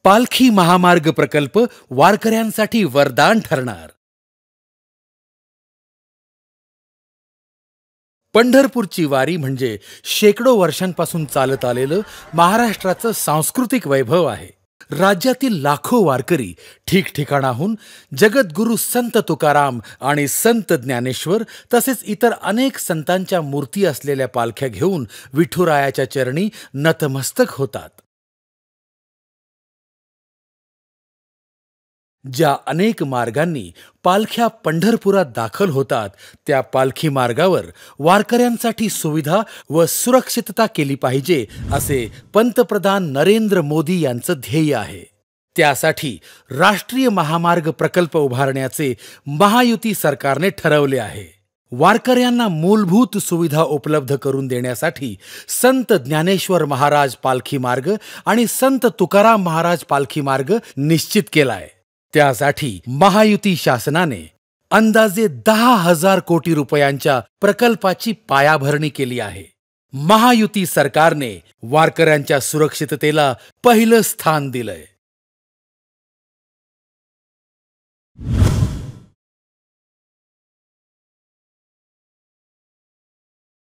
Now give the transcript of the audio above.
पालखी महामार्ग प्रकल्प वारकऱ्यांसाठी वरदान ठरणार। पंढरपूरची वारी म्हणजे शेकडो वर्षांपासून चालत आलेलं महाराष्ट्राचं सांस्कृतिक वैभव आहे। राज्यातील लाखो वारकरी ठिकठिकाणाहून जगद्गुरु संत तुकाराम आणि संत ज्ञानेश्वर तसेच इतर अनेक संतांच्या मूर्ती असलेल्या पालख्या घेऊन विठुरायाच्या चरणी नतमस्तक होतात। ज्या अनेक मार्गांनी पालख्या पंढरपुरात दाखल होतात त्या पालखी मार्गावर वारकऱ्यांसाठी सुविधा व सुरक्षितता केली पाहिजे असे पंतप्रधान नरेंद्र मोदी यांचं ध्येय आहे। त्यासाठी राष्ट्रीय महामार्ग प्रकल्प उभारण्याचे महायुती सरकारने ठरवले आहे। वारकऱ्यांना मूलभूत सुविधा उपलब्ध करून देण्यासाठी संत ज्ञानेश्वर महाराज पालखी मार्ग आणि संत तुकाराम महाराज पालखी मार्ग निश्चित केलाय। त्यासाठी महायुती शासनाने अंदाजे 10,000 कोटी रुपयांच्या प्रकल्पाची पायाभरणी केली आहे। महायुती सरकारने वारकऱ्यांच्या सुरक्षिततेला पहिलं स्थान दिलंय।